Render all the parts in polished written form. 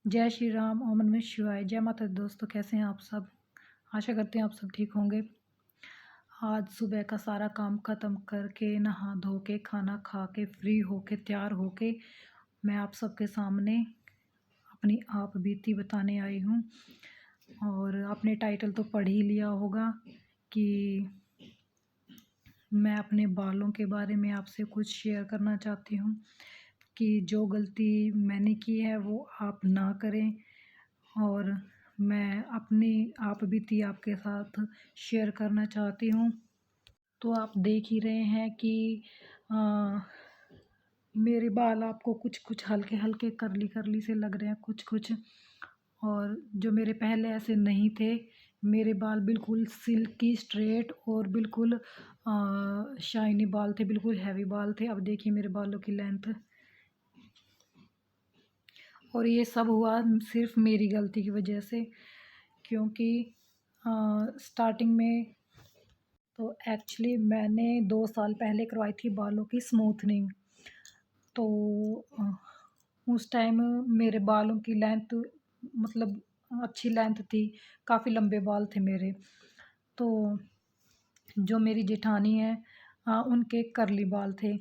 जय श्री राम, ओम नमः शिवाय, जय माता दी। दोस्तों, कैसे हैं आप सब? आशा करते हैं आप सब ठीक होंगे। आज सुबह का सारा काम ख़त्म करके, नहा धो के, खाना खा के, फ्री होके, तैयार होके, मैं आप सबके सामने अपनी आप बीती बताने आई हूँ। और आपने टाइटल तो पढ़ ही लिया होगा कि मैं अपने बालों के बारे में आपसे कुछ शेयर करना चाहती हूँ कि जो गलती मैंने की है वो आप ना करें। और मैं अपनी आप बीती आपके साथ शेयर करना चाहती हूँ। तो आप देख ही रहे हैं कि अ, मेरे बाल आपको कुछ-कुछ हल्के-हल्के कर्ली-कर्ली से लग रहे हैं कुछ-कुछ। और जो मेरे पहले ऐसे नहीं थे। मेरे बाल बिल्कुल सिल्की स्ट्रेट और बिल्कुल शाइनी बाल थे, बिल्कुल हैवी बाल थे। अब देखिए मेरे बालों की लेंथ। और ये सब हुआ सिर्फ़ मेरी गलती की वजह से, क्योंकि स्टार्टिंग में तो एक्चुअली मैंने 2 साल पहले करवाई थी बालों की स्मूथनिंग। तो उस टाइम मेरे बालों की लेंथ मतलब अच्छी लेंथ थी, काफ़ी लंबे बाल थे मेरे। तो जो मेरी जेठानी है उनके कर्ली बाल थे।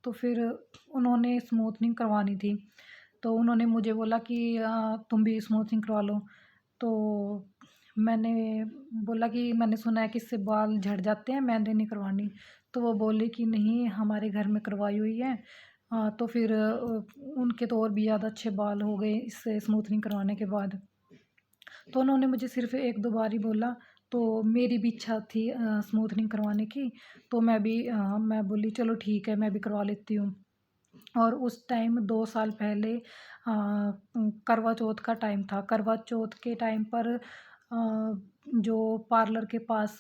तो फिर उन्होंने स्मूथनिंग करवानी थी। तो उन्होंने मुझे बोला कि तुम भी स्मूथनिंग करवा लो। तो मैंने बोला कि मैंने सुना है कि इससे बाल झड़ जाते हैं, मैंने नहीं करवानी। तो वो बोली कि नहीं, हमारे घर में करवाई हुई है। तो फिर उनके तो और भी ज़्यादा अच्छे बाल हो गए इससे स्मूथनिंग करवाने के बाद। तो उन्होंने मुझे सिर्फ़ 1-2 बार ही बोला। तो मेरी भी इच्छा थी स्मूथनिंग करवाने की। तो मैं बोली चलो ठीक है, मैं भी करवा लेती हूँ। और उस टाइम 2 साल पहले करवा चौथ का टाइम था। करवा चौथ के टाइम पर जो पार्लर के पास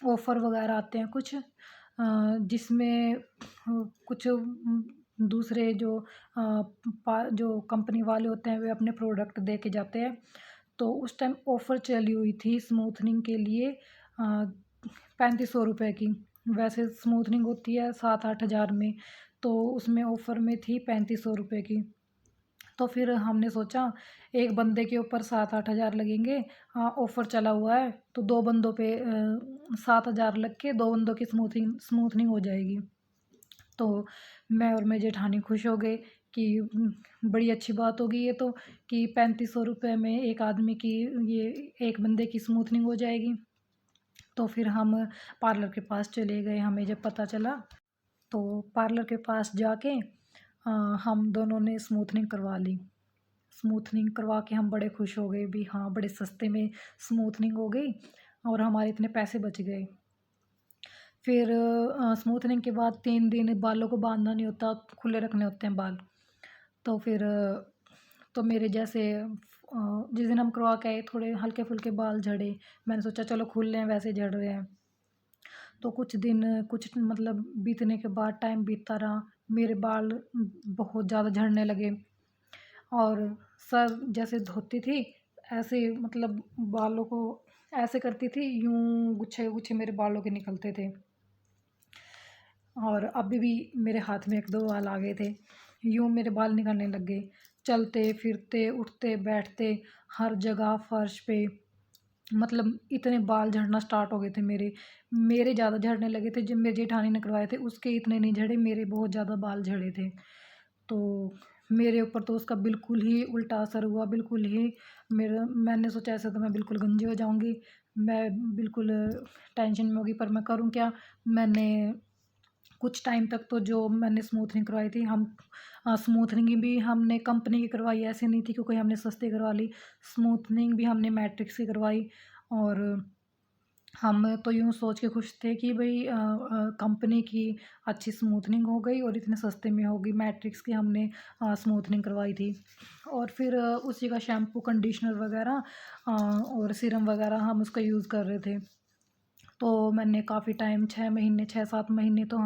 ऑफ़र वग़ैरह आते हैं कुछ, जिसमें कुछ दूसरे जो जो कंपनी वाले होते हैं वे अपने प्रोडक्ट दे के जाते हैं। तो उस टाइम ऑफ़र चली हुई थी स्मूथनिंग के लिए 3500 रुपए की। वैसे स्मूथनिंग होती है 7-8 हज़ार में, तो उसमें ऑफ़र में थी 3500 रुपए की। तो फिर हमने सोचा एक बंदे के ऊपर 7-8 हज़ार लगेंगे। ऑफ़र चला हुआ है तो 2 बंदों पे 7 हज़ार लग के 2 बंदों की स्मूथनिंग हो जाएगी। तो मैं और मेरी जेठानी खुश हो गए कि बड़ी अच्छी बात होगी ये तो, कि 3500 रुपए में एक आदमी की ये एक बंदे की स्मूथनिंग हो जाएगी। तो फिर हम पार्लर के पास चले गए, हमें जब पता चला। तो पार्लर के पास जाके हम दोनों ने स्मूथनिंग करवा ली। स्मूथनिंग करवा के हम बड़े खुश हो गए भी, हाँ, बड़े सस्ते में स्मूथनिंग हो गई और हमारे इतने पैसे बच गए। फिर स्मूथनिंग के बाद 3 दिन बालों को बाँधना नहीं होता, खुले रखने होते हैं बाल। तो फिर तो मेरे जैसे जिस दिन हम करवा के आए थोड़े हल्के-फुल्के बाल झड़े। मैंने सोचा चलो खुल लें, वैसे झड़ रहे हैं। तो कुछ दिन कुछ मतलब बीतने के बाद टाइम बीतता रहा, मेरे बाल बहुत ज़्यादा झड़ने लगे। और सर जैसे धोती थी, ऐसे मतलब बालों को ऐसे करती थी, यूँ गुच्छे-गुच्छे मेरे बालों के निकलते थे। और अभी भी मेरे हाथ में 1-2 बाल आ गए थे। यूँ मेरे बाल निकलने लग गए। चलते-फिरते, उठते-बैठते, हर जगह फर्श पे मतलब इतने बाल झड़ना स्टार्ट हो गए थे मेरे। मेरे ज़्यादा झड़ने लगे थे, जो मेरी जेठानी ने करवाए थे उसके इतने नहीं झड़े, मेरे बहुत ज़्यादा बाल झड़े थे। तो मेरे ऊपर तो उसका बिल्कुल ही उल्टा असर हुआ, बिल्कुल ही मैंने सोचा ऐसे तो मैं बिल्कुल गंजी हो जाऊँगी। मैं बिल्कुल टेंशन में होगी, पर मैं करूँ क्या? मैंने कुछ टाइम तक तो जो मैंने स्मूथनिंग करवाई थी, हम स्मूथनिंग भी हमने कंपनी की करवाई, ऐसी नहीं थी कि कोई हमने सस्ती करवा ली। स्मूथनिंग भी हमने मैट्रिक्स की करवाई। और हम तो यूँ सोच के खुश थे कि भई कंपनी की अच्छी स्मूथनिंग हो गई और इतने सस्ते में होगी। मैट्रिक्स की हमने स्मूथनिंग करवाई थी। और फिर उसी का शैम्पू, कंडीशनर वगैरह और सीरम वगैरह हम उसका यूज़ कर रहे थे। तो मैंने काफ़ी टाइम 6 महीने 6-7 महीने तो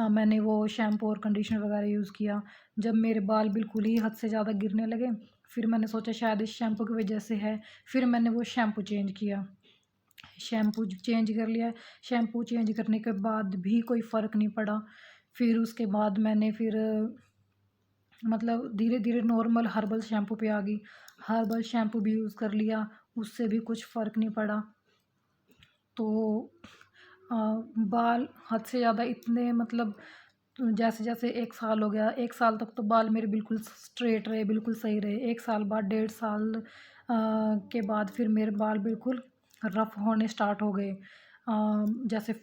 मैंने वो शैम्पू और कंडीशनर वगैरह यूज़ किया। जब मेरे बाल बिल्कुल ही हद से ज़्यादा गिरने लगे, फिर मैंने सोचा शायद इस शैम्पू की वजह से है। फिर मैंने वो शैम्पू चेंज किया। शैम्पू चेंज कर लिया। शैम्पू चेंज करने के बाद भी कोई फ़र्क नहीं पड़ा। फिर उसके बाद मैंने मतलब धीरे धीरे नॉर्मल हर्बल शैम्पू पे आ गई। हर्बल शैम्पू भी यूज़ कर लिया, उससे भी कुछ फ़र्क नहीं पड़ा। तो अ, बाल हद से ज़्यादा इतने मतलब जैसे जैसे 1 साल हो गया, 1 साल तक तो बाल मेरे बिल्कुल स्ट्रेट रहे, बिल्कुल सही रहे। 1 साल बाद, 1.5 साल के बाद फिर मेरे बाल बिल्कुल रफ़ होने स्टार्ट हो गए। जैसे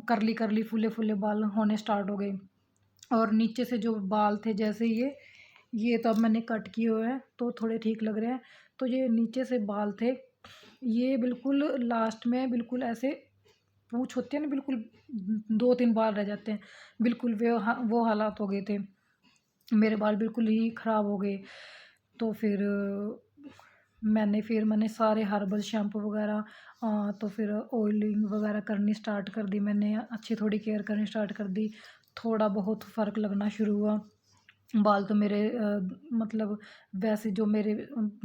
करली करली, फूले फूले बाल होने स्टार्ट हो गए। और नीचे से जो बाल थे, जैसे ये तो अब मैंने कट किए हुए हैं, तो थोड़े ठीक लग रहे हैं। तो ये नीचे से बाल थे, ये बिल्कुल लास्ट में बिल्कुल ऐसे पूँछ होती है ना, बिल्कुल 2-3 बाल रह जाते हैं, बिल्कुल वो हालात हो गए थे। मेरे बाल बिल्कुल ही ख़राब हो गए। तो फिर मैंने सारे हर्बल शैम्पू वग़ैरह, तो फिर ऑयलिंग वग़ैरह करनी स्टार्ट कर दी मैंने, अच्छी थोड़ी केयर करनी स्टार्ट कर दी। थोड़ा बहुत फ़र्क लगना शुरू हुआ। बाल तो मेरे मतलब वैसे जो मेरे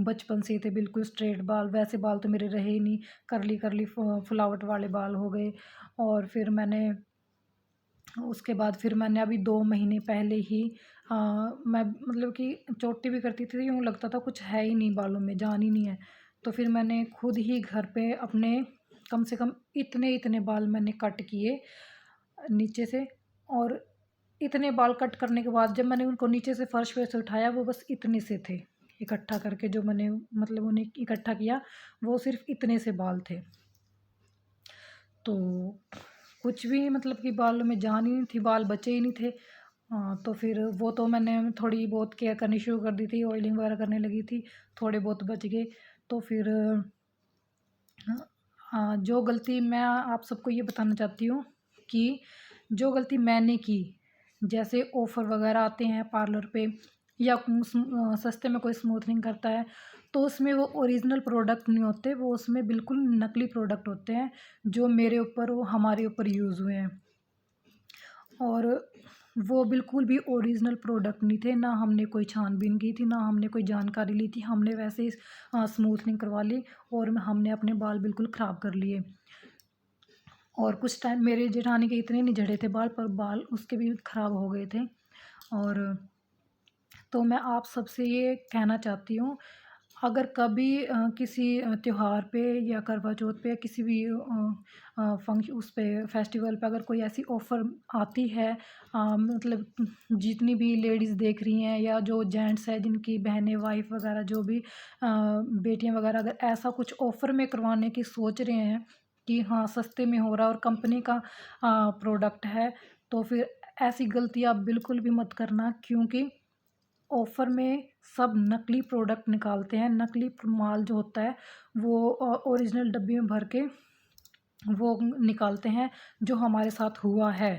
बचपन से ही थे बिल्कुल स्ट्रेट बाल, वैसे बाल तो मेरे रहे ही नहीं, कर्ली कर्ली फुलावट वाले बाल हो गए। और फिर मैंने उसके बाद फिर मैंने अभी 2 महीने पहले ही अ, मैं मतलब कि चोटी भी करती थी, यूँ लगता था कुछ है ही नहीं बालों में, जान ही नहीं है। तो फिर मैंने खुद ही घर पे अपने कम से कम इतने-इतने बाल मैंने कट किए नीचे से। और इतने बाल कट करने के बाद जब मैंने उनको नीचे से फर्श पे से उठाया, वो बस इतने से थे। इकट्ठा करके जो मैंने मतलब उन्हें इकट्ठा किया, वो सिर्फ़ इतने से बाल थे। तो कुछ भी मतलब कि बालों में जान ही नहीं थी, बाल बचे ही नहीं थे। तो फिर वो तो मैंने थोड़ी बहुत केयर करनी शुरू कर दी थी, ऑयलिंग वगैरह करने लगी थी, थोड़े बहुत बच गए। तो फिर जो गलती मैं आप सबको ये बताना चाहती हूँ कि जो गलती मैंने की, जैसे ऑफ़र वगैरह आते हैं पार्लर पे, या सस्ते में कोई स्मूथनिंग करता है, तो उसमें वो ओरिजिनल प्रोडक्ट नहीं होते, वो उसमें बिल्कुल नकली प्रोडक्ट होते हैं, जो मेरे ऊपर वो हमारे ऊपर यूज़ हुए हैं। और वो बिल्कुल भी ओरिजिनल प्रोडक्ट नहीं थे, ना हमने कोई छानबीन की थी, ना हमने कोई जानकारी ली थी, हमने वैसे ही स्मूथनिंग करवा ली और हमने अपने बाल बिल्कुल ख़राब कर लिए। और कुछ टाइम मेरे जेठानी के इतने नहीं झड़े थे बाल, पर बाल उसके भी ख़राब हो गए थे। और तो मैं आप सबसे ये कहना चाहती हूँ, अगर कभी किसी त्योहार पे या करवा चौथ पे या किसी भी उस पे फेस्टिवल पे अगर कोई ऐसी ऑफ़र आती है, मतलब जितनी भी लेडीज़ देख रही हैं या जो जेंट्स हैं जिनकी बहनें, वाइफ़ वगैरह जो भी बेटियाँ वगैरह अगर ऐसा कुछ ऑफ़र में करवाने की सोच रहे हैं कि हाँ, सस्ते में हो रहा है और कंपनी का प्रोडक्ट है, तो फिर ऐसी गलती आप बिल्कुल भी मत करना, क्योंकि ऑफ़र में सब नकली प्रोडक्ट निकालते हैं। नकली माल जो होता है वो ओरिजिनल डब्बी में भर के वो निकालते हैं, जो हमारे साथ हुआ है।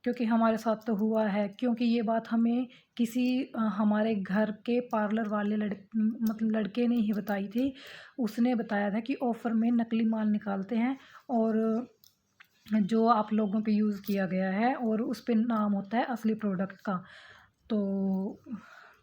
क्योंकि हमारे साथ तो हुआ है, क्योंकि ये बात हमें किसी हमारे घर के पार्लर वाले मतलब लड़के ने ही बताई थी। उसने बताया था कि ऑफ़र में नकली माल निकालते हैं और जो आप लोगों पे यूज़ किया गया है और उस पे नाम होता है असली प्रोडक्ट का।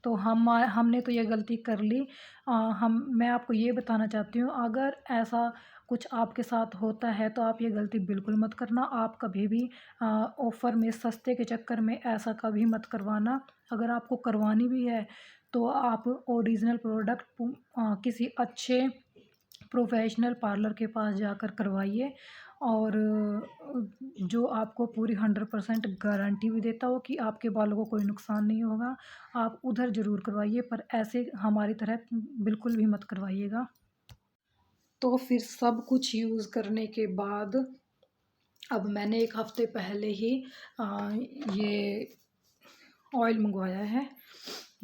तो हमने तो ये गलती कर ली। मैं आपको ये बताना चाहती हूँ, अगर ऐसा कुछ आपके साथ होता है तो आप ये गलती बिल्कुल मत करना। आप कभी भी ऑफ़र में सस्ते के चक्कर में ऐसा कभी मत करवाना। अगर आपको करवानी भी है तो आप ओरिजिनल प्रोडक्ट किसी अच्छे प्रोफ़ेशनल पार्लर के पास जाकर करवाइए। और जो आपको पूरी 100% गारंटी भी देता हो कि आपके बालों को कोई नुकसान नहीं होगा, आप उधर ज़रूर करवाइए, पर ऐसे हमारी तरह बिल्कुल भी मत करवाइएगा। तो फिर सब कुछ यूज़ करने के बाद अब मैंने 1 हफ़्ते पहले ही ये ऑयल मँगवाया है।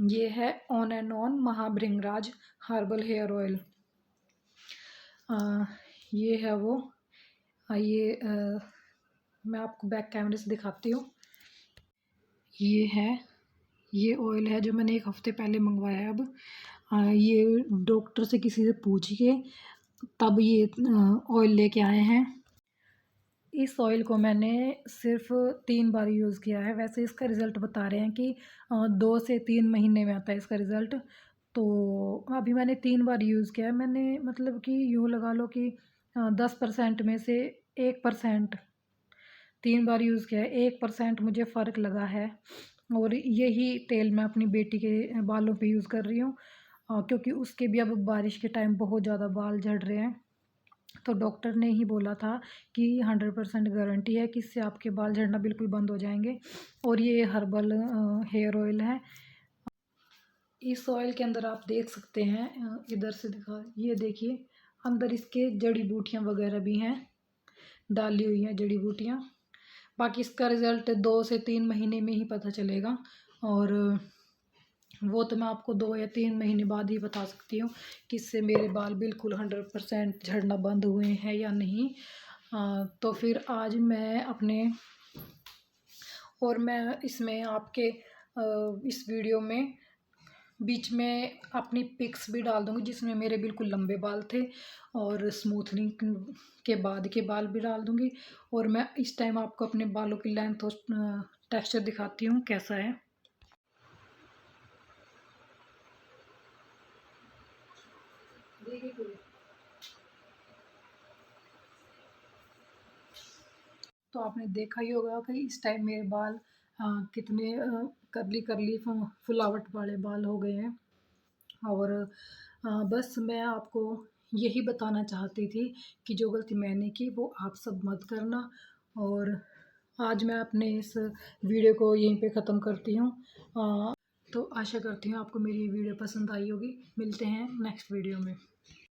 ये है on and on Mahabhringraj herbal hair oil. अ, ये है वो मैं आपको बैक कैमरे से दिखाती हूँ। ये है, ये ऑयल है जो मैंने 1 हफ़्ते पहले मँगवाया है अब। ये डॉक्टर से किसी से पूछ के तब ये ऑयल लेके आए हैं। इस ऑयल को मैंने सिर्फ़ 3 बार यूज़ किया है। वैसे इसका रिज़ल्ट बता रहे हैं कि 2 से 3 महीने में आता है इसका रिज़ल्ट। तो अभी मैंने 3 बार यूज़ किया है। मैंने मतलब कि यूँ लगा लो कि 10% में से 1% 3 बार यूज़ किया है, 1% मुझे फ़र्क लगा है। और यही तेल मैं अपनी बेटी के बालों पे यूज़ कर रही हूँ, क्योंकि उसके भी अब बारिश के टाइम बहुत ज़्यादा बाल झड़ रहे हैं। तो डॉक्टर ने ही बोला था कि 100% गारंटी है कि इससे आपके बाल झड़ना बिल्कुल बंद हो जाएंगे। और ये हर्बल हेयर ऑयल है। इस ऑयल के अंदर आप देख सकते हैं, इधर से दिखा, ये देखिए अंदर इसके जड़ी बूटियाँ वगैरह भी हैं, डाली हुई हैं जड़ी बूटियाँ। बाकी इसका रिज़ल्ट 2 से 3 महीने में ही पता चलेगा, और वो तो मैं आपको 2 या 3 महीने बाद ही बता सकती हूँ कि इससे मेरे बाल बिल्कुल 100% झड़ना बंद हुए हैं या नहीं। तो फिर आज मैं अपने, और मैं इसमें आपके इस वीडियो में बीच में अपनी पिक्स भी डाल दूँगी जिसमें मेरे बिल्कुल लंबे बाल थे, और स्मूथनिंग के बाद के बाल भी डाल दूँगी। और मैं इस टाइम आपको अपने बालों की लेंथ और टेक्सचर दिखाती हूँ कैसा है। देखिए, तो आपने देखा ही होगा कि इस टाइम मेरे बाल कितने कर्ली कर्ली फुलावट वाले बाल हो गए हैं। और बस मैं आपको यही बताना चाहती थी कि जो गलती मैंने की वो आप सब मत करना। और आज मैं अपने इस वीडियो को यहीं पे ख़त्म करती हूँ। तो आशा करती हूँ आपको मेरी वीडियो पसंद आई होगी। मिलते हैं नेक्स्ट वीडियो में।